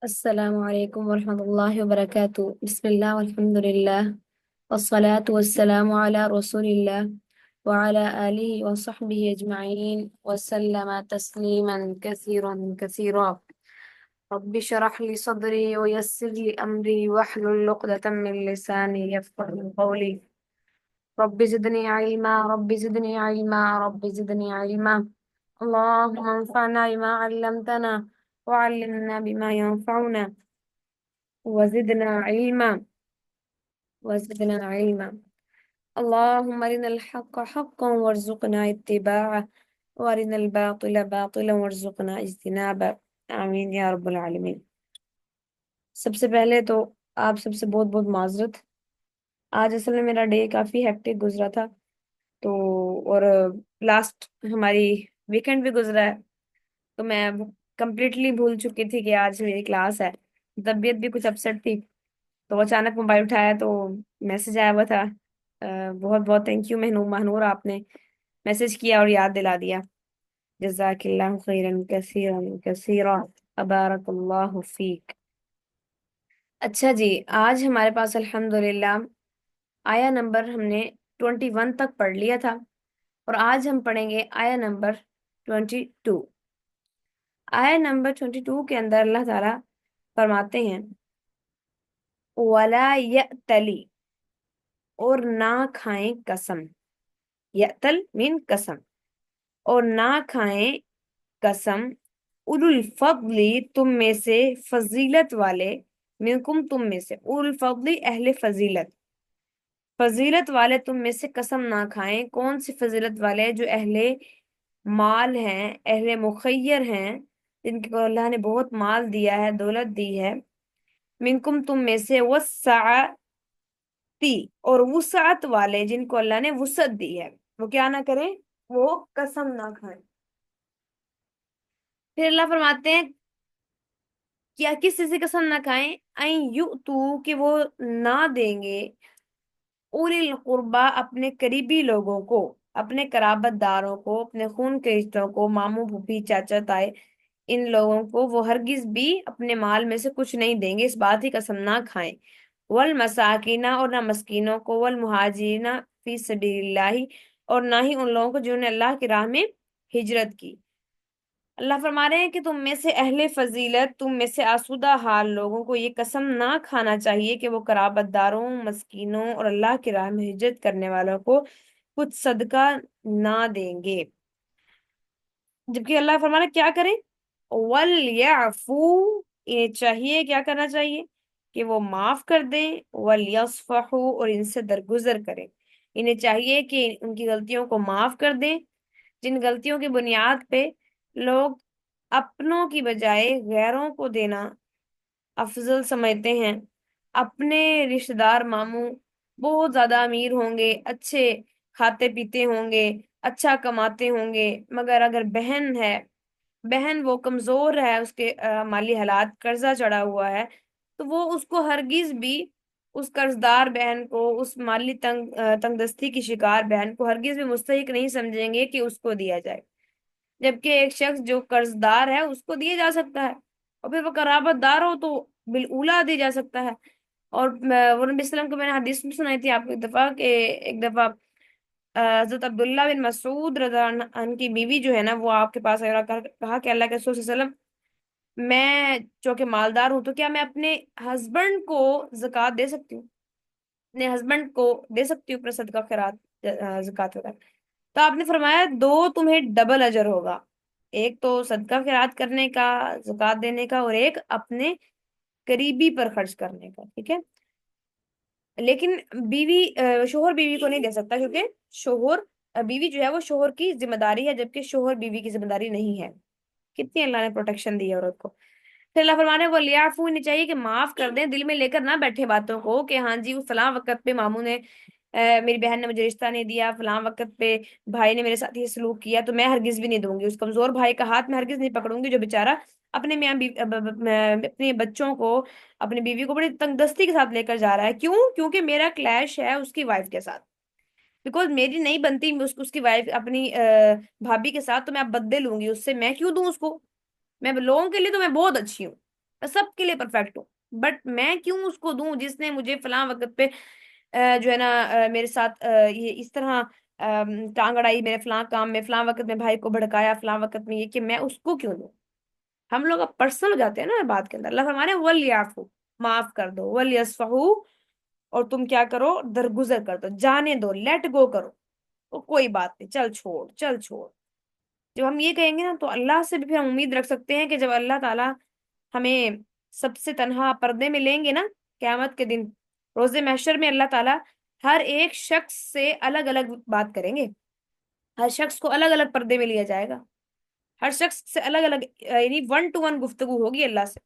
السلام علیکم ورحمۃ اللہ وبرکاتہ، بسم اللہ والحمد للہ والصلاة والسلام علی رسول اللہ وعلى آلہ وصحبہ اجمعین وسلم تسلیما کثیرا کثیرا۔ رب اشرح لي صدری ويسر لي امری واحلل عقدۃ من لسانی یفقهوا قولی۔ رب زدنی علما رب زدنی علما رب زدنی علما، اللهم انفعنا بما علمتنا وعلمنا بما ينفعنا وزدنا علما وزدنا علما، اللهم ارنا الحق حقا وارزقنا اتباعه وارنا الباطل باطلا وارزقنا اجتنابه، آمین یا رب العالمین۔ سب سے پہلے تو آپ سب سے بہت بہت معذرت۔ آج اصل میں میرا ڈے کافی ہیکٹک گزرا تھا، تو اور لاسٹ ہماری ویکینڈ بھی گزرا ہے، تو میں کمپلیٹلی بھول چکی تھی کہ آج میری کلاس ہے۔ طبیعت بھی کچھ اپسیٹ تھی، تو اچانک موبائل اٹھایا تو میسج آیا ہوا تھا۔ بہت بہت تھینک یو مہنور، آپ نے میسج کیا اور یاد دلا دیا۔ جزاک اللہ خیرا کثیرا کثیرا، ابارک اللہ فیک۔ اچھا جی، آج ہمارے پاس الحمدللہ آیا نمبر ہم نے 21 تک پڑھ لیا تھا، اور آج ہم پڑھیں گے آیا نمبر 22۔ آیا نمبر 22 کے اندر اللہ تعالیٰ فرماتے ہیں وَلَا يَأْتَلِ، اور نہ کھائیں قسم۔ یأتل مین قسم، اور نہ کھائیں قسم اولو الفضل، تم میں سے فضیلت والے، منکم تم میں سے، اولو الفضل اہل فضیلت، فضیلت والے تم میں سے قسم نہ کھائیں۔ کون سی فضیلت والے؟ جو اہل مال ہیں، اہل مخیر ہیں، جن کو اللہ نے بہت مال دیا ہے، دولت دی ہے۔ منکم تم میں سے، وسعتی، اور وسعت والے جن کو اللہ نے وسعت دی ہے، وہ کیا نہ کریں؟ وہ قسم نہ کھائیں۔ پھر اللہ فرماتے ہیں کیا کس چیز سے قسم نہ کھائیں؟ این یؤتو، کہ وہ نہ دیں گے، اولی القربا، اپنے قریبی لوگوں کو، اپنے قرابت داروں کو، اپنے خون کے رشتوں کو، ماموں پھوپھی چاچا تائے، ان لوگوں کو وہ ہرگز بھی اپنے مال میں سے کچھ نہیں دیں گے، اس بات کی قسم نہ کھائیں۔ والمساکین، اور نہ مسکینوں کو، والمہاجرین فی سبیل اللہ، اور نہ ہی ان لوگوں کو جنہوں نے اللہ کی راہ میں ہجرت کی۔ اللہ فرما رہے ہیں کہ تم میں سے اہل فضیلت، تم میں سے آسودہ حال لوگوں کو یہ قسم نہ کھانا چاہیے کہ وہ قرابت داروں، مسکینوں اور اللہ کی راہ میں ہجرت کرنے والوں کو کچھ صدقہ نہ دیں گے، جبکہ اللہ فرما رہے ہیں کیا کریں؟ وَلْيَعْفُوا، انہیں چاہیے کیا کرنا چاہیے؟ کہ وہ معاف کر دیں، وَلْيَصْفَحُوا، اور ان سے درگزر کریں۔ انہیں چاہیے کہ ان کی غلطیوں کو معاف کر دیں، جن غلطیوں کی بنیاد پہ لوگ اپنوں کی بجائے غیروں کو دینا افضل سمجھتے ہیں۔ اپنے رشتہ دار ماموں بہت زیادہ امیر ہوں گے، اچھے کھاتے پیتے ہوں گے، اچھا کماتے ہوں گے، مگر اگر بہن ہے، بہن وہ کمزور ہے، اس کے مالی حالات، قرضہ چڑھا ہوا ہے، تو وہ اس کو ہرگز بھی، اس قرض دار بہن کو، اس مالی تنگ دستی کی شکار بہن کو ہرگز بھی مستحق نہیں سمجھیں گے کہ اس کو دیا جائے، جبکہ ایک شخص جو قرض دار ہے اس کو دیا جا سکتا ہے، اور پھر وہ قرابت دار ہو تو بالاولیٰ دیا جا سکتا ہے۔ اور وہ نبی وسلم کو میں نے حدیث میں سنائی تھی آپ کو ایک دفعہ، کہ ایک دفعہ حضرت عبداللہ بن مسعود رضی اللہ عنہ کی بیوی جو ہے نا، وہ آپ کے پاس آئی اور کہا کہ اللہ کے رسول صلی اللہ علیہ وسلم، میں چونکہ مالدار ہوں تو کیا میں اپنے ہسبینڈ کو زکوٰۃ دے سکتی ہوں؟ اپنے ہسبینڈ کو دے سکتی ہوں اپنا صدقہ خیرات، زکوٰۃ وغیرہ؟ تو آپ نے فرمایا دو تمہیں ڈبل اجر ہوگا، ایک تو صدقہ خیرات کرنے کا، زکوٰۃ دینے کا، اور ایک اپنے قریبی پر خرچ کرنے کا، ٹھیک ہے؟ لیکن بیوی شوہر بیوی کو نہیں دے سکتا، کیونکہ شوہر بیوی جو ہے وہ شوہر کی ذمہ داری ہے، جبکہ شوہر بیوی کی ذمہ داری نہیں ہے۔ کتنی اللہ نے پروٹیکشن دی ہے عورت کو۔ پھر اللہ فرمانے کو لیعفو، انہیں چاہیے کہ معاف کر دیں، دل میں لے کر نہ بیٹھے باتوں کو، کہ ہاں جی فلاں وقت پہ ماموں نے، میری بہن نے مجھے رشتہ نہیں دیا، فلاں وقت پہ بھائی نے میرے ساتھ یہ سلوک کیا، تو میں ہرگز بھی نہیں دوں گی، اس کمزور بھائی کا ہاتھ میں ہرگز نہیں پکڑوں گی جو بیچارہ اپنے میاں اپنے بچوں کو، اپنی بیوی کو بڑی تنگ دستی کے ساتھ لے کر جا رہا ہے۔ کیوں؟ کیونکہ میرا کلیش ہے اس کی وائف کے ساتھ، بیکاز میری نہیں بنتی اس کی وائف اپنی بھابھی کے ساتھ، تو میں اب بدلے لوں گی اس سے، میں کیوں دوں اس کو؟ میں لوگوں کے لیے تو میں بہت اچھی ہوں، سب کے لیے پرفیکٹ ہوں، بٹ میں کیوں اس کو دوں جس نے مجھے فلاں وقت پہ جو ہے نا میرے ساتھ یہ اس طرح ٹانگ اڑائی، میرے فلاں کام میں، فلاں وقت میں بھائی کو بھڑکایا، فلاں وقت میں یہ، کہ میں اس کو کیوں دوں؟ ہم لوگ اب پرسنل ہو جاتے ہیں نا بات کے اندر۔ اللہ فرمانے ولیعفو، معاف کر دو، ولیصفحو، اور تم کیا کرو، درگزر کر دو، جانے دو، لیٹ گو کرو، تو کوئی بات نہیں، چل چھوڑ، چل چھوڑ۔ جب ہم یہ کہیں گے نا تو اللہ سے بھی پھر ہم امید رکھ سکتے ہیں کہ جب اللہ تعالیٰ ہمیں سب سے تنہا پردے میں لیں گے نا قیامت کے دن، روز محشر میں، اللہ تعالیٰ ہر ایک شخص سے الگ الگ بات کریں گے، ہر شخص کو الگ الگ پردے میں لیا جائے گا، ہر شخص سے الگ الگ، یعنی 1 to 1 گفتگو ہوگی اللہ سے۔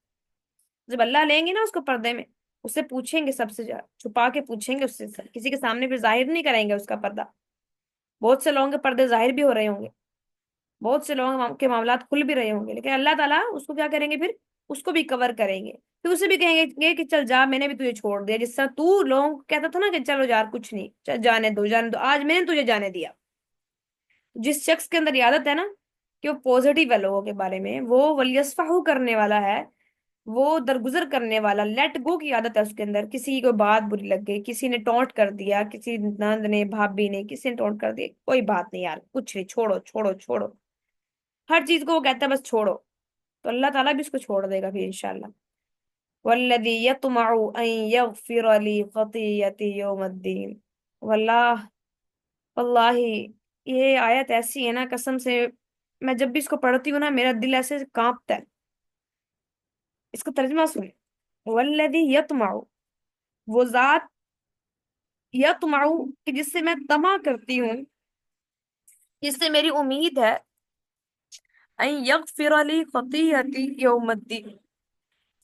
جب اللہ لیں گے نا اس کو پردے میں، اس سے پوچھیں گے، سب سے چھپا کے پوچھیں گے اس سے، کسی کے سامنے پھر ظاہر نہیں کریں گے اس کا پردہ۔ بہت سے لوگوں کے پردے ظاہر بھی ہو رہے ہوں گے، بہت سے لوگوں کے معاملات کھل بھی رہے ہوں گے، لیکن اللہ تعالیٰ اس کو کیا کریں گے، پھر اس کو بھی کور کریں گے، پھر اسے بھی کہیں گے کہ چل جا، میں نے بھی تجھے چھوڑ دیا، جس طرح تو لوگوں کو کہتا تھا نا کہ چلو یار کچھ نہیں، چل جانے دو، جانے دو، آج میں نے تجھے جانے دیا۔ جس شخص کے اندر یہ عادت ہے نا کہ وہ پازیٹیو ہے لوگوں کے بارے میں، وہ ولیصفحو کرنے والا ہے، وہ درگزر کرنے والا، لیٹ گو کی عادت ہے اس کے اندر، کسی کو بات بری لگ گئی، کسی نے ٹونٹ کر دیا، کسی نند نے، بھابھی نے، کسی نے ٹونٹ کر دیا، کوئی بات نہیں یار، کچھ نہیں، چھوڑو چھوڑو چھوڑو، ہر چیز کو وہ کہتا ہے بس چھوڑو، تو اللہ تعالیٰ بھی اس کو چھوڑ دے گا پھر انشاءاللہ۔ والذی یطمع ان یغفر لی خطیئتی یوم الدین، واللہ، واللہ یہ آیت ایسی ہے نا، قسم سے میں جب بھی اس کو پڑھتی ہوں نا میرا دل ایسے کانپتا ہے۔ اس کا ترجمہ سنیں، والذی یطمع، وہ ذات، یطمع، کہ جس سے میں طمع کرتی ہوں، جس سے میری امید ہے، ان یغفر لی خطیئتی یوم الدین،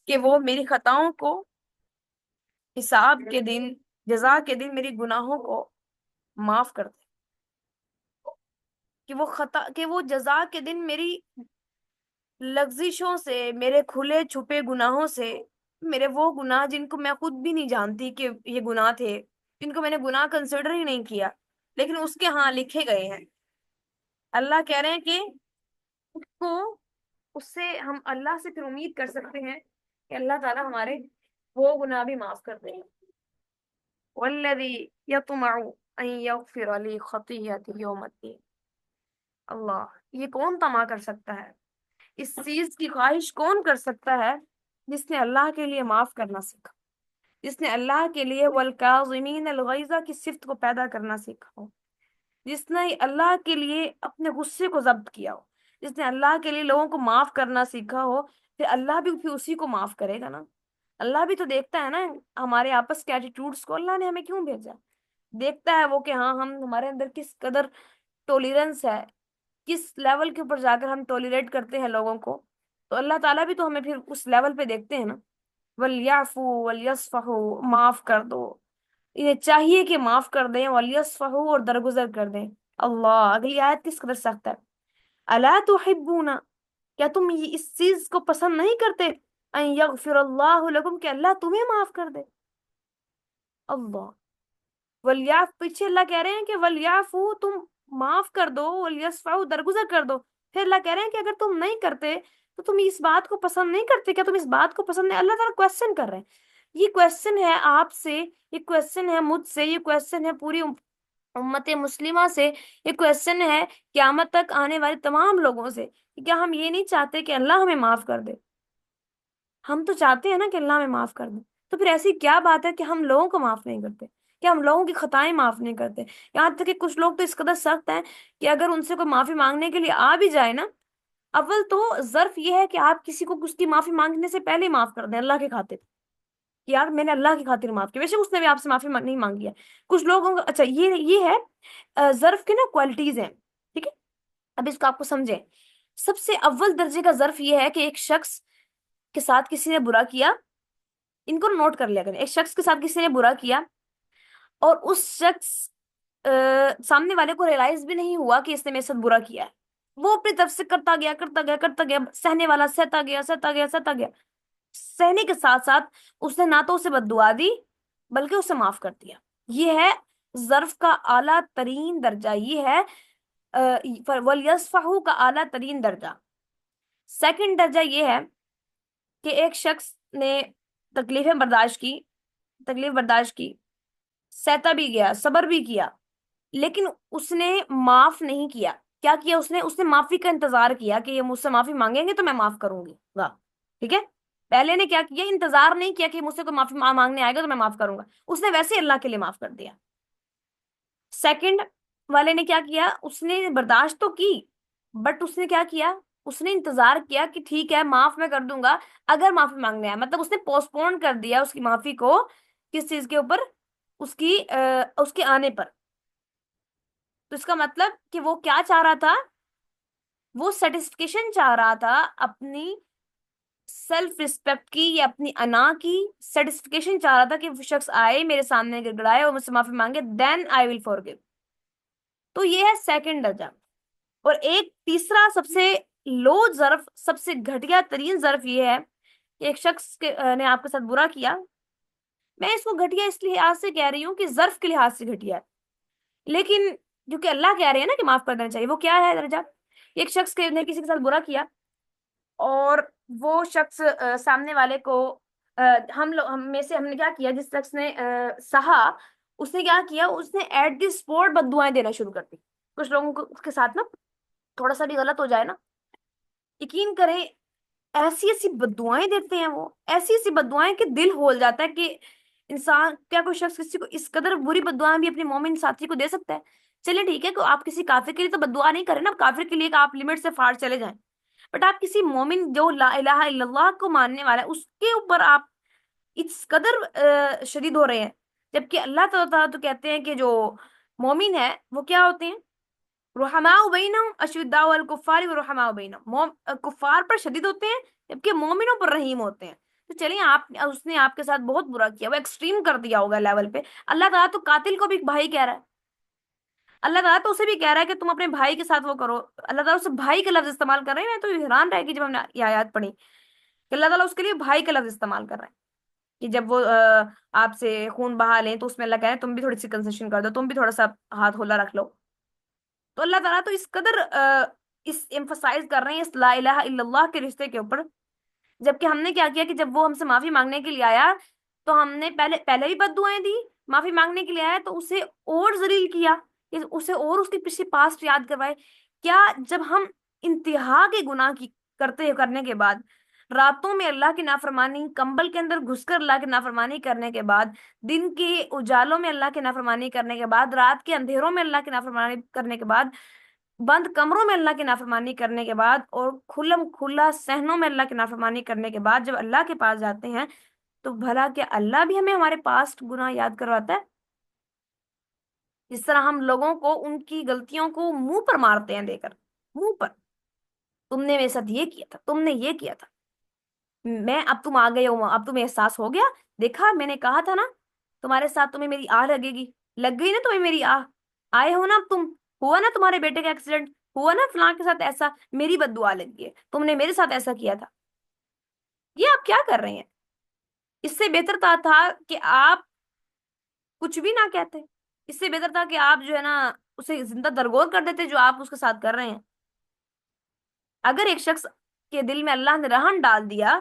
کہ وہ میری خطاؤں کو حساب کے دن، جزا کے دن میری گناہوں کو معاف کر دے، کہ وہ خطا، کہ وہ جزا کے دن میری لغزشوں سے، میرے کھلے چھپے گناہوں سے، میرے وہ گناہ جن کو میں خود بھی نہیں جانتی کہ یہ گناہ تھے، جن کو میں نے گناہ کنسیڈر ہی نہیں کیا، لیکن اس کے ہاں لکھے گئے ہیں، اللہ کہہ رہے ہیں کہ اس کو، اس سے ہم اللہ سے پھر امید کر سکتے ہیں کہ اللہ تعالیٰ ہمارے وہ گناہ بھی معاف کر دیں گے۔ والذی یطمع ان یغفر لی خطیئتی یوم الدین، اللہ، یہ کون طمع کر سکتا ہے، اس چیز کی خواہش کون کر سکتا ہے جس نے اللہ کے لیے معاف کرنا سیکھا، جس نے اللہ کے لیے والکاظمین الغیظ کی صفت کو پیدا کرنا سیکھا ہو، جس نے اللہ کے لیے اپنے غصے کو ضبط کیا ہو، جس نے اللہ کے لیے لوگوں کو معاف کرنا سیکھا ہو، پھر اللہ بھی پھر اسی کو معاف کرے گا نا۔ اللہ بھی تو دیکھتا ہے نا ہمارے آپس کے ایٹیٹیوڈز کو، اللہ نے ہمیں کیوں بھیجا، دیکھتا ہے وہ کہ ہاں ہم، ہمارے اندر کس قدر ٹولرنس ہے، کس لیول کے اوپر جا کر ہم ٹولریٹ کرتے ہیں لوگوں کو، تو اللہ تعالیٰ بھی تو ہمیں پھر اس لیول پہ دیکھتے ہیں نا۔ ولیعفو ولیصفحو، معاف کر دو، انہیں چاہیے کہ معاف کر دیں، ولیصفحو، اور درگزر کر دیں۔ اللہ، اگلی آیت کس قدر سخت ہے، الا تحبون، کیا تم اس چیز کو پسند نہیں کرتے، ان یغفر اللہ لکم، کہ اللہ تمہیں معاف کر دے۔ اللہ، ولیعف، پیچھے اللہ کہہ رہے ہیں کہ ولیعفو، تم معاف کر دو، ولیصفحو، درگزر کر دو، پھر اللہ کہہ رہے ہیں کہ اگر تم نہیں کرتے تو تم اس بات کو پسند نہیں کرتے، کیا تم اس بات کو پسند نہیں، اللہ تعالیٰ کوشچن کر رہے ہیں، یہ کوشچن ہے آپ سے، یہ کوشچن ہے مجھ سے، یہ کوشچن ہے پوری امت مسلمہ سے، یہ کوشچن ہے قیامت تک آنے والے تمام لوگوں سے، کہ کیا ہم یہ نہیں چاہتے کہ اللہ ہمیں معاف کر دے؟ ہم تو چاہتے ہیں نا کہ اللہ ہمیں معاف کر دے، تو پھر ایسی کیا بات ہے کہ ہم لوگوں کو معاف نہیں کرتے، کہ ہم لوگوں کی خطائیں معاف نہیں کرتے؟ یہاں تک کہ کچھ لوگ تو اس قدر سخت ہیں کہ اگر ان سے کوئی معافی مانگنے کے لیے آ بھی جائے نا، اول تو ظرف یہ ہے کہ آپ کسی کو اس کی معافی مانگنے سے پہلے ہی معاف کر دیں اللہ کے خاطر، کہ یار میں نے اللہ کی خاطر معاف کیا، ویسے اس نے بھی آپ سے معافی نہیں مانگی ہے۔ کچھ لوگوں کا، اچھا یہ ہے ظرف کے نا کوالٹیز ہیں، ٹھیک ہے، اب اس کو آپ کو سمجھیں۔ سب سے اول درجے کا ظرف یہ ہے کہ ایک شخص کے ساتھ کسی نے برا کیا، ان کو نوٹ کر لیا کریں، ایک شخص کے ساتھ کسی نے برا کیا اور اس شخص سامنے والے کو ریئلائز بھی نہیں ہوا کہ اس نے میرے ساتھ برا کیا ہے، وہ اپنی طرف سے کرتا گیا کرتا گیا کرتا گیا، سہنے والا سہتا گیا سہتا گیا سہتا گیا، سہنے کے ساتھ ساتھ اس نے نہ تو اسے بد دعا دی بلکہ اسے معاف کر دیا۔ یہ ہے ظرف کا اعلیٰ ترین درجہ، یہ ہے ولیصفحو کا اعلیٰ ترین درجہ۔ سیکنڈ درجہ یہ ہے کہ ایک شخص نے تکلیف برداشت کی، سہتا بھی گیا، صبر بھی کیا، لیکن اس نے معاف نہیں کیا۔ کیا کیا اس نے معافی کا انتظار کیا کہ یہ مجھ سے معافی مانگیں گے تو میں معاف کروں گی، واہ، ٹھیک ہے۔ پہلے نے کیا کیا، انتظار نہیں کیا کہ مجھ سے کوئی معافی مانگنے آئے گا تو میں معاف کروں گا، اس نے ویسے ہی اللہ کے لیے معاف کر دیا۔ سیکنڈ والے نے کیا کیا، اس نے برداشت تو کی، بٹ اس نے کیا کیا، اس نے انتظار کیا کہ ٹھیک ہے معاف میں کر دوں گا اگر معافی مانگنے آئے، مطلب اس نے پوسٹ پون کر دیا اس کی معافی کو، کس چیز کے اوپر، اس کے آنے پر۔ تو اس کا مطلب کہ وہ کیا چاہ رہا تھا، وہ سیٹسفیکیشن چاہ رہا تھا اپنی سیلف رسپیکٹ کی یا اپنی انا کی سیٹسفیکیشن چاہ رہا تھا کہ وہ شخص آئے میرے سامنے گڑ گڑائے اور مجھ سے معافی مانگے، دین آئی ول فارگیو۔ تو یہ ہے سیکنڈ درجہ۔ اور ایک تیسرا سب سے لو ظرف، سب سے گھٹیا ترین ظرف یہ ہے کہ ایک شخص نے آپ کے ساتھ برا کیا، میں اس کو گھٹیا اس لحاظ سے کہہ رہی ہوں کہ ظرف کے لحاظ سے گھٹیا ہے، لیکن جو کہ اللہ کہہ رہے ہیں نا کہ معاف کر دینا چاہیے، وہ کیا ہے درجہ؟ ایک شخص نے کسی کے ساتھ برا کیا، اور وہ شخص سامنے والے کو ہم میں سے ہم نے کیا کیا، جس شخص نے سہا، اس نے کیا کیا، اس نے ایٹ دی اسپوٹ بد دعائیں دینا شروع کر دی۔ کچھ لوگوں کو اس کے ساتھ نا تھوڑا سا بھی غلط ہو جائے نا، یقین کریں ایسی ایسی بددعائیں دیتے ہیں، وہ ایسی ایسی بددعائیں کہ دل ہول جاتا ہے کہ انسان، کیا کوئی شخص کسی کو اس قدر بری بددعائیں بھی اپنے مومن ساتھی کو دے سکتا ہے؟ چلے ٹھیک ہے کہ آپ کسی کافر کے لیے تو بددعا نہیں کریں نا، کافر کے لیے کہ آپ لمٹ سے فار چلے جائیں، بٹ آپ کسی مومن جو لا الہ الا اللہ کو ماننے والا ہے اس کے اوپر آپ اس قدر شدید ہو رہے ہیں، جبکہ اللہ تعالیٰ تو کہتے ہیں کہ جو مومن ہے وہ کیا ہوتے ہیں، رحماء بینہم اشداء الکفار ورحماء بینہم، کفار پر شدید ہوتے ہیں جبکہ مومنوں پر رحیم ہوتے ہیں۔ تو چلیے اس نے آپ کے ساتھ بہت برا کیا، وہ ایکسٹریم کر دیا ہوگا لیول پہ، اللہ تعالیٰ تو قاتل کو بھی بھائی کہہ رہا ہے، اللہ تعالیٰ تو اسے بھی کہہ رہا ہے کہ تم اپنے بھائی کے ساتھ وہ کرو، اللہ تعالیٰ اسے بھائی کا لفظ استعمال کر رہے ہیں۔ میں تو حیران رہ گئی جب ہم نے یہ آیات پڑھی کہ اللہ تعالیٰ اس کے لیے بھائی کا لفظ استعمال کر رہے ہیں، کہ جب وہ آپ سے خون بہا لیں تو اس میں اللہ کہہ رہے ہیں تم بھی تھوڑی سی کنسیشن کر دو، تم بھی تھوڑا سا ہاتھ ہولا رکھ لو۔ تو اللہ تعالیٰ تو اس قدر اس ایمفسائز کر رہے ہیں اس لا الہ الا اللہ کے رشتے کے اوپر، جبکہ ہم نے کیا کیا کہ جب وہ ہم سے معافی مانگنے کے لیے آیا تو ہم نے پہلے بھی بد دعائیں دی، معافی مانگنے کے لیے آیا تو اسے اور ذلیل کیا، اسے اور اس کے پیچھے پاسٹ یاد کروائے۔ کیا جب ہم انتہا کے گناہ کی کرنے کے بعد، راتوں میں اللہ کی نافرمانی، کمبل کے اندر گھس کر اللہ کی نافرمانی کرنے کے بعد، دن کے اجالوں میں اللہ کی نافرمانی کرنے کے بعد، رات کے اندھیروں میں اللہ کی نافرمانی کرنے کے بعد، بند کمروں میں اللہ کی نافرمانی کرنے کے بعد، اور کھلم کھلا صحنوں میں اللہ کی نافرمانی کرنے کے بعد جب اللہ کے پاس جاتے ہیں تو بھلا کیا اللہ بھی ہمیں ہمارے پاسٹ گناہ یاد کرواتا ہے؟ جس طرح ہم لوگوں کو ان کی غلطیوں کو منہ پر مارتے ہیں، دے کر منہ پر، تم نے میرے ساتھ یہ کیا تھا، تم نے یہ کیا تھا، اب تم آ گئے ہو، اب تمہیں احساس ہو گیا، دیکھا میں نے کہا تھا نا تمہارے ساتھ تمہیں میری آہ لگے گی، لگ گئی نا تمہیں میری آہ، آئے ہو نا اب تم، ہوا نا تمہارے بیٹے کا ایکسیڈنٹ، ہوا نا فلاں کے ساتھ ایسا، میری بد دعا لگی ہے، تم نے میرے ساتھ ایسا کیا تھا۔ یہ آپ کیا کر رہے ہیں؟ اس سے بہتر تھا کہ آپ کچھ بھی نہ کہتے، اس سے بہتر تھا کہ آپ جو ہے نا اسے زندہ درگور کر دیتے جو آپ اس کے ساتھ کر رہے ہیں۔ اگر ایک شخص کے دل میں اللہ نے رحم ڈال دیا،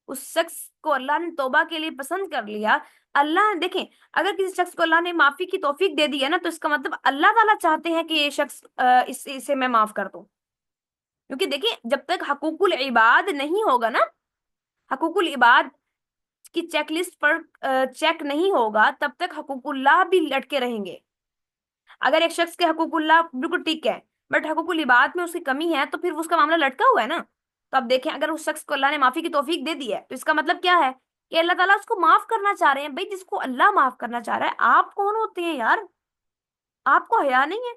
اس شخص کو اللہ نے توبہ کے لیے پسند کر لیا، اللہ نے دیکھیں اگر کسی شخص کو اللہ نے معافی کی توفیق دے دی ہے نا تو اس کا مطلب اللہ تعالیٰ چاہتے ہیں کہ یہ شخص اسے میں معاف کر دوں، کیونکہ دیکھیں جب تک حقوق العباد نہیں ہوگا نا، حقوق العباد کی چیک لسٹ پر چیک نہیں ہوگا تب تک حقوق اللہ بھی لٹکے رہیں گے۔ اگر ایک شخص کے حقوق اللہ بالکل ٹھیک ہے بٹ حقوق العباد میں اس کی کمی ہے تو پھر اس کا معاملہ لٹکا ہوا ہے نا۔ تو اب دیکھیں اگر اس شخص کو اللہ نے معافی کی توفیق دے دی ہے تو اس کا مطلب کیا ہے کہ اللہ تعالیٰ اس کو معاف کرنا چاہ رہے ہیں۔ بھائی جس کو اللہ معاف کرنا چاہ رہا ہے، آپ کون ہوتے ہیں یار؟ آپ کو حیا نہیں ہے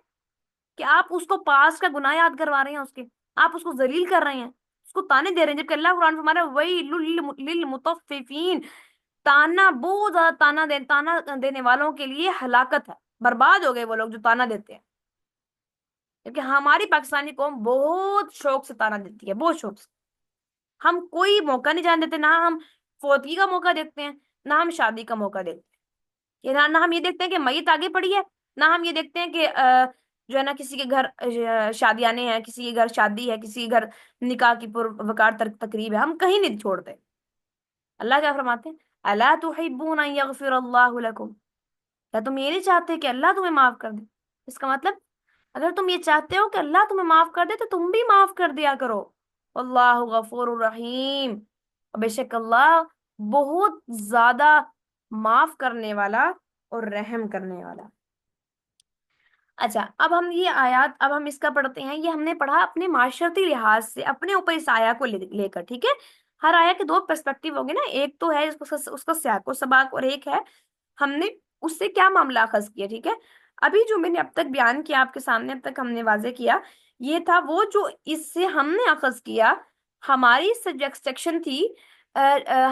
کہ آپ اس کو پاس کا گناہ یاد کروا رہے ہیں، آپ اس کو ذلیل کر رہے ہیں، اس کو تانے دے رہے ہیں، جبکہ اللہ قرآن فرما رہا ہے وَيْلٌ لِّلْمُطَفِّفِينَ، تانا بہت زیادہ تانا دینے والوں کے لیے ہلاکت ہے، برباد ہو گئے وہ لوگ جو تانا دیتے ہیں، کیونکہ ہماری پاکستانی قوم بہت شوق سے تانا دیتی ہے، بہت شوق سے۔ ہم کوئی موقع نہیں جان دیتے، نہ ہم فوتگی کا موقع دیکھتے ہیں، نہ ہم شادی کا موقع دیکھتے ہیں، نہ ہم یہ دیکھتے ہیں کہ میت آگے پڑی ہے، نہ ہم یہ دیکھتے ہیں کہ جو ہے نا کسی کے گھر شادی آنے ہیں، کسی کے گھر شادی ہے، کسی کے گھر نکاح کی پر وقار تقریب ہے، ہم کہیں نہیں چھوڑتے۔ اللہ کیا فرماتے ہیں؟ الا تحبون ان یغفر اللہ لکم، کیا تم یہ نہیں چاہتے کہ اللہ تمہیں معاف کر دے؟ اس کا مطلب اگر تم یہ چاہتے ہو کہ اللہ تمہیں معاف کر دے تو تم بھی معاف کر دیا کرو۔ اللہ غفور الرحیم، اور بے شک اللہ بہت زیادہ معاف کرنے والا اور رحم کرنے والا۔ اچھا، اب ہم یہ آیات، اب ہم اس کا پڑھتے ہیں، یہ ہم نے پڑھا اپنے معاشرتی لحاظ سے اپنے اوپر اس آیا کو لے کر، ٹھیک ہے؟ ہر آیا کے دو پرسپیکٹیو ہوں گے نا، ایک تو ہے اس کا سیاق و سباق، اور ایک ہے ہم نے اس سے کیا معاملہ اخذ کیا، ٹھیک ہے؟ ابھی جو میں نے اب تک بیان کیا آپ کے سامنے، اب تک ہم نے واضح کیا، یہ تھا وہ جو اس سے ہم نے اخذ کیا، ہماری سجیکشن تھی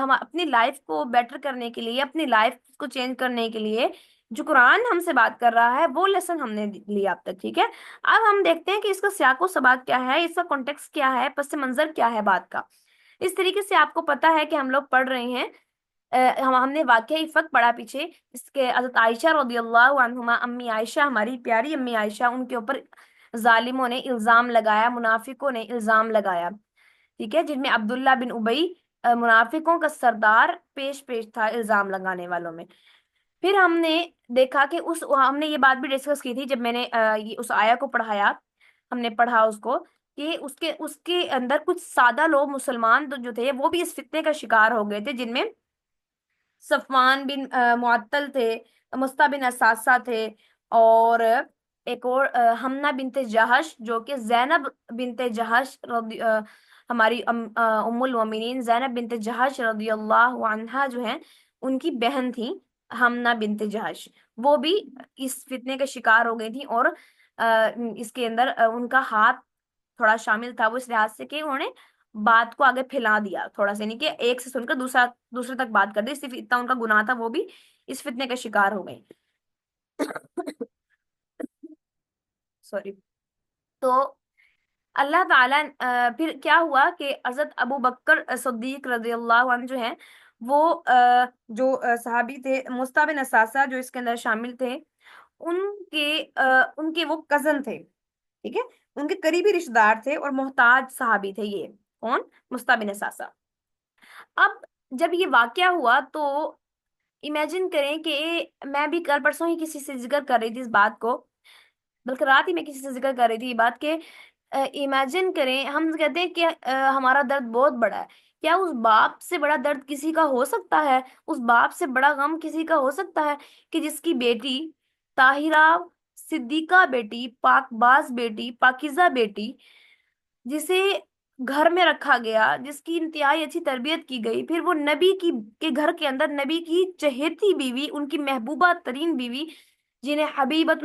ہم اپنی لائف کو بیٹر کرنے کے لیے، اپنی لائف کو چینج کرنے کے لیے جو قرآن ہم سے بات کر رہا ہے وہ لیسن ہم نے لیا اب تک، ٹھیک ہے؟ اب ہم دیکھتے ہیں کہ اس کا سیاق و سباق کیا ہے، اس کا کانٹیکسٹ کیا ہے، پس منظر کیا ہے بات کا۔ اس طریقے سے آپ کو پتا ہے کہ ہم لوگ پڑھ رہے ہیں، ہم نے واقعہ افق پڑھا پیچھے، اس کے حضرت عائشہ رضی اللہ عنہما، امی عائشہ، ہماری پیاری امی عائشہ، ان کے اوپر ظالموں نے الزام لگایا، منافقوں نے الزام لگایا، ٹھیک ہے؟ جن میں عبداللہ بن ابی منافقوں کا سردار پیش تھا الزام لگانے والوں میں۔ پھر ہم نے دیکھا کہ ہم نے یہ بات بھی ڈسکس کی تھی جب میں نے اس آیا کو پڑھایا، ہم نے پڑھا اس کو کہ اس کے اندر کچھ سادہ لوگ مسلمان جو تھے وہ بھی اس فتنے کا شکار ہو گئے تھے، جن میں صفوان بن معطل تھے، مستہ بن اساسہ تھے، اور ایک اور حمنہ بنت جہش، جو کہ زینب بنت جہش ہماری ام المومنین زینب بنت جہش رضی اللہ عنہا جو ہیں، ان کی بہن تھی حمنہ بنت جہش، وہ بھی اس فتنے کے شکار ہو گئی تھی، اور اس کے اندر ان کا ہاتھ تھوڑا شامل تھا، وہ اس لحاظ سے کہ انہوں نے بات کو آگے پھیلا دیا تھوڑا سا، یعنی کہ ایک سے سن کر دوسرے تک بات کر دی، صرف اتنا ان کا گناہ تھا، وہ بھی اس فتنے کا شکار ہو گئی۔ سوری۔ تو اللہ تعالیٰ پھر کیا ہوا کہ حضرت ابو بکر صدیق رضی اللہ عنہ جو ہیں، وہ جو صحابی تھے مصطح بن اساسہ جو اس کے اندر شامل تھے، ان کے ان کے وہ کزن تھے، ٹھیک ہے؟ ان کے قریبی رشتہ دار تھے اور محتاج صحابی تھے، یہ کون؟ مصطح بن اساسہ۔ اب جب یہ واقعہ ہوا تو امیجن کریں کہ میں بھی کل پرسوں ہی کسی سے ذکر کر رہی تھی اس بات کو، بلکہ رات ہی میں کسی سے ذکر کر رہی تھی یہ بات کہ امیجن کریں، ہم کہتے ہیں کہ ہمارا درد بہت بڑا ہے، کیا اس باپ سے بڑا درد کسی کا ہو سکتا ہے؟ اس باپ سے بڑا غم کسی کا ہو سکتا ہے کہ جس کی بیٹی طاہرہ صدیقہ بیٹی، پاک باز بیٹی، پاکیزہ بیٹی، جسے گھر میں رکھا گیا، جس کی انتہائی اچھی تربیت کی گئی، پھر وہ نبی کے گھر کے اندر نبی کی چہیتی بیوی، ان کی محبوبہ ترین بیوی، جنہیں حبیبت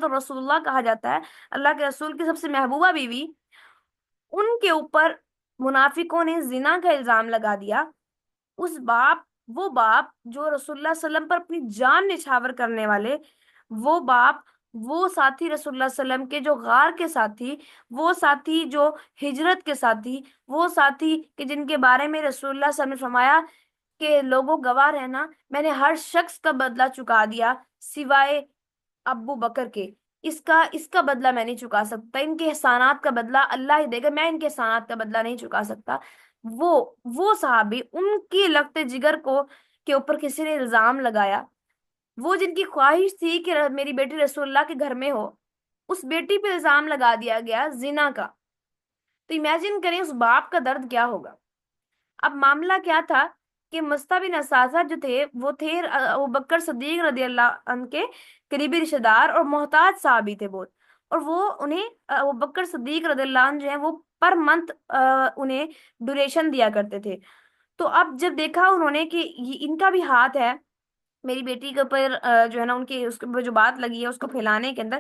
الرسول اللہ کہا جاتا ہے، اللہ کے رسول کی سب سے محبوبہ بیوی، ان کے اوپر منافقوں نے زنا کا الزام لگا دیا۔ اس باپ وہ باپ جو رسول اللہ صلی اللہ علیہ وسلم پر اپنی جان نچھاور کرنے والے، وہ باپ، وہ ساتھی رسول اللہ صلی اللہ علیہ وسلم کے جو غار کے ساتھی، وہ ساتھی جو ہجرت کے ساتھی، وہ ساتھی کہ جن کے بارے میں رسول اللہ صلی اللہ علیہ وسلم نے فرمایا کہ لوگوں گواہ رہنا، میں نے ہر شخص کا بدلہ چکا دیا سوائے ابو بکر کے، اس کا بدلہ میں نہیں چکا سکتا، ان کے احسانات کا بدلہ اللہ ہی دے گا، میں ان کے احسانات کا بدلہ نہیں چکا سکتا۔ وہ وہ صحابی، ان کی لگتے جگر کو کے اوپر کسی نے الزام لگایا، وہ جن کی خواہش تھی کہ میری بیٹی رسول اللہ کے گھر میں ہو، اس بیٹی پہ الزام لگا دیا گیا زنا کا۔ تو امیجن کریں اس باپ کا درد کیا ہوگا۔ اب معاملہ کیا تھا کہ مصطح بن اساسہ جو تھے وہ تھے ابو بکر صدیق رضی اللہ عنہ کے قریبی رشتہ دار اور محتاج صحابی تھے بہت، اور وہ انہیں ابو بکر صدیق رضی اللہ عنہ جو ہیں وہ پر منتھ انہیں ڈونیشن دیا کرتے تھے۔ تو اب جب دیکھا انہوں نے کہ ان کا بھی ہاتھ ہے میری بیٹی کے اوپر جو ہے نا ان کی اس کے اوپر جو بات لگی ہے اس کو پھیلانے کے اندر،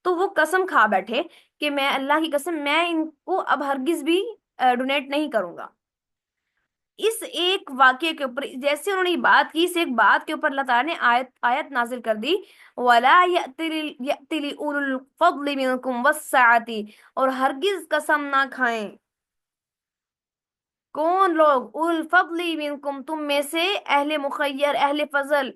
تو وہ قسم کھا بیٹھے کہ میں اللہ کی قسم میں ان کو اب ہرگز بھی ڈونیٹ نہیں کروں گا۔ اس ایک واقعے کے اوپر جیسے انہوں نے یہ بات کی، اس ایک بات کے اوپر اللہ تعالیٰ نے آیت نازل کر دی، وَلَا يَأْتِلِ أُولُو الْفَضْلِ مِنْكُمْ وَالسَّعَةِ، اور ہرگز قسم نہ کھائیں کون لوگ؟ اول الفضل منکم، تم میں سے اہل مخیر، اہل فضل،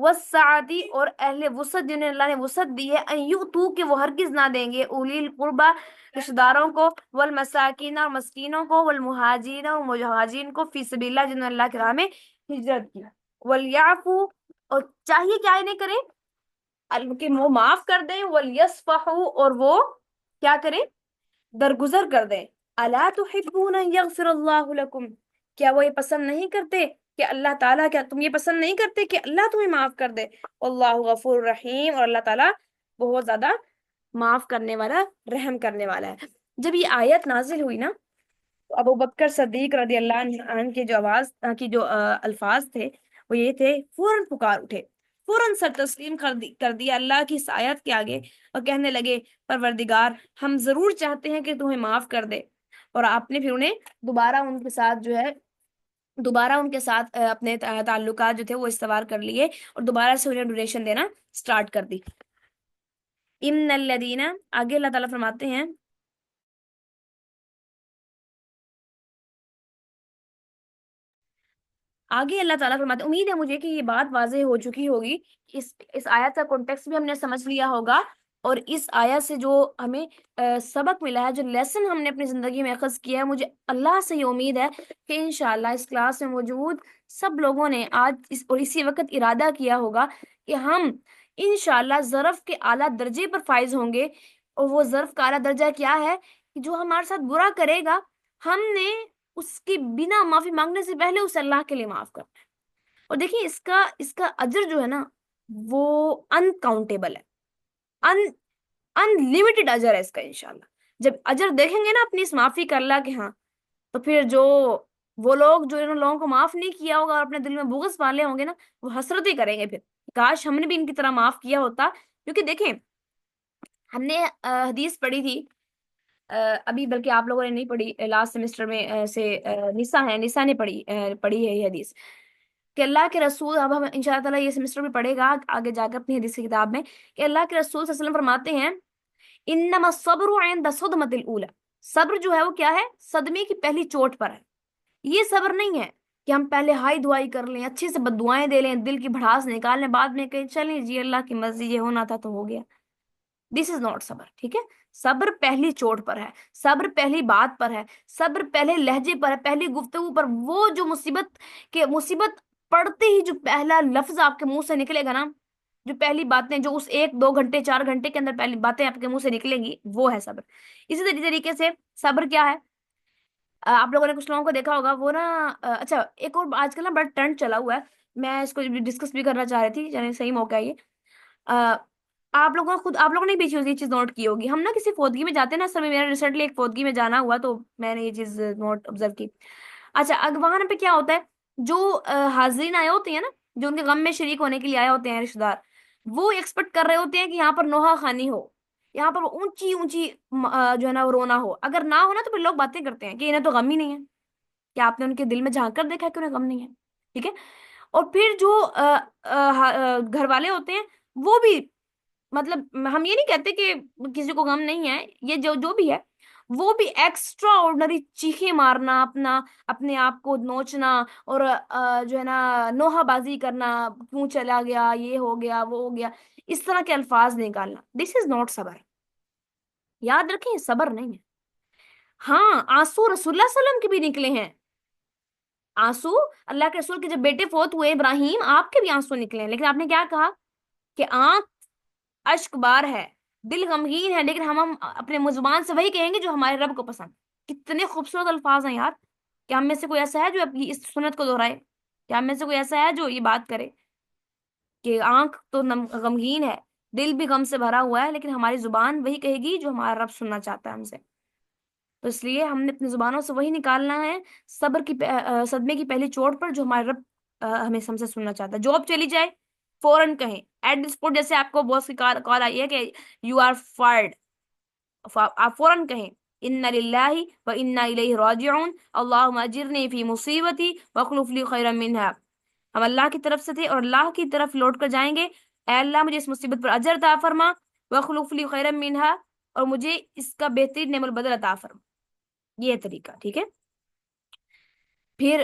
والسعتی اور اہل وسعت جنہیں اللہ نے وسعت دی ہے، ان یؤتوا کہ وہ ہرگز نہ دیں گے، اولی القربا رشتہ داروں کو، والمساکین اور مسکینوں کو، والمہاجرین اور مہاجرین کو، فی سبیل اللہ جنہوں نے اللہ کی راہ میں ہجرت کی، ولیعفو اور چاہیے کیا انہیں کریں کہ وہ معاف کر دیں، ولیصفحوا اور وہ کیا کریں درگزر کر دیں، الا تحبون ان یغفر اللہ لکم کیا وہ یہ پسند نہیں کرتے کہ اللہ تعالیٰ، کیا تم یہ پسند نہیں کرتے کہ اللہ تمہیں معاف کر دے، اللہ غفور رحیم اور اللہ تعالیٰ بہت زیادہ معاف کرنے والا رحم کرنے والا ہے۔ جب یہ آیت نازل ہوئی نا تو ابو بکر صدیق رضی اللہ عنہ کے جو آواز کی جو الفاظ تھے وہ یہ تھے، فوراً پکار اٹھے، فوراً سر تسلیم کر دیا اللہ کی اس آیت کے آگے اور کہنے لگے پروردگار ہم ضرور چاہتے ہیں کہ تمہیں معاف کر دے۔ اور آپ نے پھر انہیں دوبارہ ان کے ساتھ جو ہے دوبارہ ان کے ساتھ اپنے تعلقات جو تھے وہ استوار کر لیے اور دوبارہ سے انہیں ڈونیشن دینا سٹارٹ کر دی۔ ان الذین آگے اللہ تعالیٰ فرماتے ہیں آگے اللہ تعالیٰ فرماتے ہیں، امید ہے مجھے کہ یہ بات واضح ہو چکی ہوگی، اس آیت کا کانٹیکسٹ بھی ہم نے سمجھ لیا ہوگا، اور اس آیت سے جو ہمیں سبق ملا ہے، جو لیسن ہم نے اپنی زندگی میں اخذ کیا ہے، مجھے اللہ سے یہ امید ہے کہ انشاءاللہ اس کلاس میں موجود سب لوگوں نے آج اور اسی وقت ارادہ کیا ہوگا کہ ہم انشاءاللہ ظرف کے اعلیٰ درجے پر فائز ہوں گے، اور وہ ظرف کا اعلیٰ درجہ کیا ہے کہ جو ہمارے ساتھ برا کرے گا ہم نے اس کی بنا معافی مانگنے سے پہلے اسے اللہ کے لیے معاف کرنا ہے۔ اور دیکھیں اس کا اجر جو ہے نا وہ انکاؤنٹیبل ہے، ان لمیٹڈ اجر ہے اس کا انشاءاللہ۔ جب اجر دیکھیں گے نا اپنی اس معافی کا اللہ کے ہاں، تو پھر وہ لوگ جو انہوں لوگوں کو معاف نہیں کیا ہوگا اور اپنے دل میں بغض پالے ہوں گے نا، وہ حسرت ہی کریں گے پھر، کاش ہم نے بھی ان کی طرح معاف کیا ہوتا۔ کیونکہ دیکھیں ہم نے حدیث پڑھی تھی ابھی، بلکہ آپ لوگوں نے نہیں پڑھی، لاسٹ سیمسٹر میں سے نسا نے پڑھی ہے یہ حدیث کہ اللہ کے رسول، اب ہم ان شاء اللہ تعالیٰ یہ سیمسٹر میں پڑھے گا آگے جا کر اپنی حدیث کی کتاب میں، کہ اللہ کے رسول صلی اللہ علیہ وسلم فرماتے ہیں انما الصبر عند الصدمة الاولى، صبر جو ہے وہ کیا ہے، صدمے کی پہلی چوٹ پر ہے۔ یہ صبر نہیں ہے کہ ہم پہلے ہائی دعائی کر لیں، اچھے سے بد دعائیں دے لیں، دل کی بھڑاس نکال لیں، بعد میں کہیں چلیں جی اللہ کی مرضی، یہ ہونا تھا تو ہو گیا۔ دس از ناٹ صبر، ٹھیک ہے؟ صبر پہلی چوٹ پر ہے، صبر پہلی بات پر ہے، صبر پہلے لہجے پر ہے، پہلی گفتگو پر، وہ جو مصیبت پڑھتے ہی جو پہلا لفظ آپ کے منہ سے نکلے گا نا، جو پہلی باتیں جو اس 1 2 گھنٹے 4 گھنٹے کے اندر پہلی باتیں آپ کے منہ سے نکلیں گی، وہ ہے صبر۔ اسی طریقے سے صبر کیا ہے، آپ لوگوں نے کچھ لوگوں کو دیکھا ہوگا وہ نا اچھا ایک اور آج کل نا بڑا ٹرینڈ چلا ہوا ہے، میں اس کو ڈسکس بھی کرنا چاہ رہی تھی، یعنی صحیح موقع ہے یہ۔ آپ لوگوں نے بھی یہ چیز نوٹ کی ہوگی، ہم نا کسی فوتگی میں جاتے ہیں نا، سر میں میرا ریسنٹلی ایک فوتگی میں جانا ہوا تو میں نے یہ چیز نوٹ آبزرو کی۔ اچھا وہاں پہ کیا ہوتا ہے، جو حاضرین آئے ہوتے ہیں نا، جو ان کے غم میں شریک ہونے کے لیے آئے ہوتے ہیں رشتہ دار، وہ ایکسپیکٹ کر رہے ہوتے ہیں کہ یہاں پر نوحہ خوانی ہو، یہاں پر اونچی اونچی جو ہے نا وہ رونا ہو، اگر نہ ہونا تو پھر لوگ باتیں کرتے ہیں کہ انہیں تو غم ہی نہیں ہے۔ کیا آپ نے ان کے دل میں جھانک کر دیکھا کہ انہیں غم نہیں ہے؟ ٹھیک ہے؟ اور پھر جو گھر والے ہوتے ہیں وہ بھی، مطلب ہم یہ نہیں کہتے کہ کسی کو غم نہیں ہے، یہ جو بھی ہے وہ بھی ایکسٹرا آرڈنری چیخیں مارنا، اپنے آپ کو نوچنا، اور جو ہے نا نوحہ بازی کرنا، کیوں چلا گیا، یہ ہو گیا وہ ہو گیا، اس طرح کے الفاظ نکالنا، دس از ناٹ صبر۔ یاد رکھیں صبر نہیں ہے۔ ہاں آنسو رسول اللہ صلی اللہ علیہ وسلم کے بھی نکلے ہیں، آنسو اللہ کے رسول کے جب بیٹے فوت ہوئے ابراہیم، آپ کے بھی آنسو نکلے ہیں، لیکن آپ نے کیا کہا کہ آنکھ اشک بار ہے، دل غمگین ہے، لیکن ہم اپنے زبان سے وہی کہیں گے جو ہمارے رب کو پسند۔ کتنے خوبصورت الفاظ ہیں یار! کیا ہم میں سے کوئی ایسا ہے جو اس سنت کو دہرائے؟ کیا ہم میں سے کوئی ایسا ہے جو یہ بات کرے کہ آنکھ تو غمگین ہے، دل بھی غم سے بھرا ہوا ہے، لیکن ہماری زبان وہی کہے گی جو ہمارا رب سننا چاہتا ہے ہم سے؟ تو اس لیے ہم نے اپنی زبانوں سے وہی نکالنا ہے صبر کی صدمے کی پہلی چوٹ پر، جو ہمارے رب ہم سے سننا چاہتا ہے۔ جاب چلی جائے فوراً کہیں ایٹ دس پوٹ، جیسے آپ کو باس کی کال آئی ہے کہ یو آر فائرڈ، آپ فوراً کہیں انا للہ و انا الیہ راجعون، اللہم اجرنی فی مصیبتی واخلف لی خیرا منہا۔ ہم اللہ کی طرف سے تھے اور اللہ کی طرف لوٹ کر جائیں گے، اے اللہ مجھے اس مصیبت پر اجر عطا فرما، واخلف لی خیرا منہا، اور مجھے اس کا بہترین نعم البدل عطا فرما۔ یہ طریقہ ٹھیک ہے؟ پھر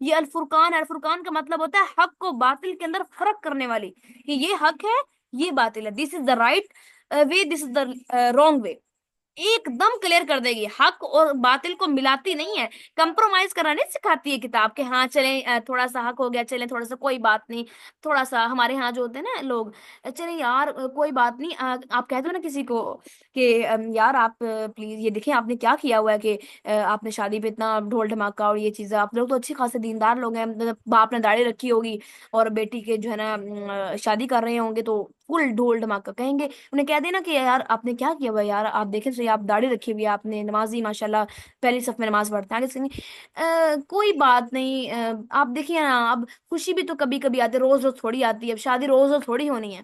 یہ الفرقان ہے، الفرقان کا مطلب ہوتا ہے حق کو باطل کے اندر فرق کرنے والی، کہ یہ حق ہے یہ باطل ہے، دس از the right way, this is the wrong way, ایک دم کلیئر کر دے گی، حق اور باطل کو ملاتی نہیں ہے، کمپرومائز کرنا نہیں سکھاتی ہے کتاب، کہ ہاں چلیں تھوڑا سا حق ہو گیا، چلیں تھوڑا سا کوئی بات نہیں، تھوڑا سا ہمارے ہاں جو ہوتے ہیں نا لوگ، چلیں یار کوئی بات نہیں، آپ کہتے ہو نا کسی کو کہ یار آپ پلیز یہ دیکھیں آپ نے کیا کیا ہوا ہے، کہ آپ نے شادی پہ اتنا ڈھول دھماکہ اور یہ چیزیں، آپ لوگ تو اچھے خاصے دیندار لوگ ہیں، مطلب باپ نے داڑھی رکھی ہوگی اور بیٹی کے جو ہے نا شادی کر رہے ہوں گے تو فل ڈھول دھماکہ کہیں گے، انہیں کہہ دینا کہ یار آپ نے کیا کیا ہوا ہے یار، آپ دیکھیں صحیح آپ داڑھی رکھی ہوئی ہے، آپ نے نمازی ماشاءاللہ پہلی صف میں نماز پڑھتے ہیں، آگے سے کوئی بات نہیں، آپ دیکھیے نا اب خوشی بھی تو کبھی کبھی آتی ہے، روز روز تھوڑی آتی ہے، اب شادی روز روز تھوڑی ہونی ہے،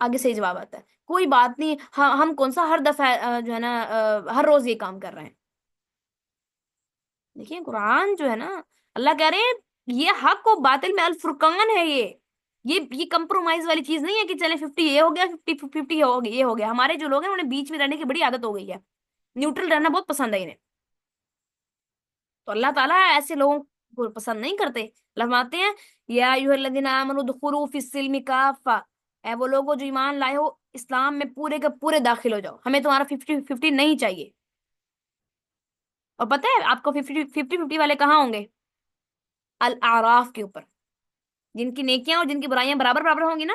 آگے سے ہی جواب آتا ہے کوئی بات نہیں، ہم کون سا ہر دفعہ جو ہے نا ہر روز یہ کام کر رہے ہیں، دیکھیے قرآن جو ہے نا اللہ کہہ رہے ہیں یہ حق و باطل میں الفرقان ہے، یہ کمپرومائز والی چیز نہیں ہے کہ چلے 50 یہ ہو گیا 50 50 ہو گیا یہ ہو گیا، ہمارے جو لوگ ہیں انہیں بیچ میں رہنے کی بڑی عادت ہو گئی ہے، نیوٹرل رہنا بہت پسند ہے انہیں، تو اللہ تعالیٰ ایسے لوگوں کو پسند نہیں کرتے، فرماتے ہیں یا ایھا الذین آمنوا ادخلوا فی السلم کافہ، اے وہ لوگوں جو ایمان لائے ہو اسلام میں پورے کے پورے داخل ہو جاؤ، ہمیں تمہارا 50 50 نہیں چاہیے، اور پتہ ہے آپ کو 50 50 50 والے کہاں ہوں گے؟ الاعراف کے اوپر، جن کی نیکیاں اور جن کی برائیاں برابر برابر ہوں گی نا،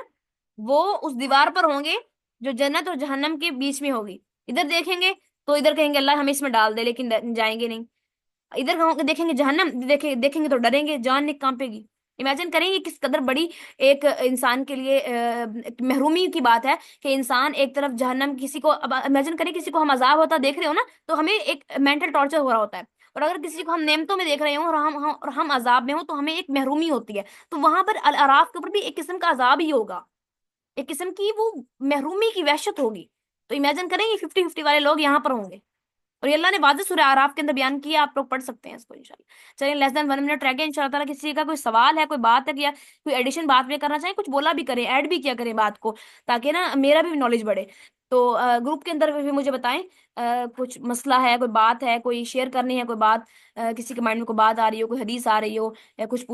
وہ اس دیوار پر ہوں گے جو جنت اور جہنم کے بیچ میں ہوگی، ادھر دیکھیں گے تو ادھر کہیں گے اللہ ہمیں اس میں ڈال دے، لیکن جائیں گے نہیں، ادھر دیکھیں گے جہنم، دیکھیں گے تو ڈریں گے، جان نہیں کانپے گی، امیجن کریں گے کس قدر بڑی ایک انسان کے لیے ایک محرومی کی بات ہے کہ انسان ایک طرف جہنم، کسی کو اب امیجن کریں کسی کو ہم عذاب ہوتا دیکھ رہے ہو نا تو ہمیں ایک مینٹل ٹارچر ہو رہا ہوتا ہے، اور اگر کسی کو ہم نعمتوں میں دیکھ رہے ہوں اور ہم عذاب میں ہوں تو ہمیں ایک محرومی ہوتی ہے، تو وہاں پر الاعراف کے اوپر بھی ایک قسم کا عذاب ہی ہوگا، ایک قسم کی وہ محرومی کی وحشت ہوگی، تو امیجن کریں گے 50 50 والے لوگ یہاں پر ہوں گے، اور یہ اللہ نے واضح سورہ اعراف کے اندر بیان کیا، آپ لوگ پڑھ سکتے ہیں اس کو انشاءاللہ، چلیے لیس دین 1 منٹ رہ گیا، انشاءاللہ تعالیٰ کسی کا کوئی سوال ہے، کوئی بات ہے یا کوئی ایڈیشن بات میں کرنا چاہیں، کچھ بولا بھی کریں، ایڈ بھی کیا کریں بات کو، تاکہ نا میرا بھی نالج بڑھے، تو گروپ کے اندر بھی مجھے بتائیں، کچھ مسئلہ ہے، کوئی بات ہے، کوئی شیئر کرنی ہے، کوئی بات کسی کے مائنڈ میں کوئی بات آ رہی ہو، کوئی حدیث آ رہی ہو، یا کچھ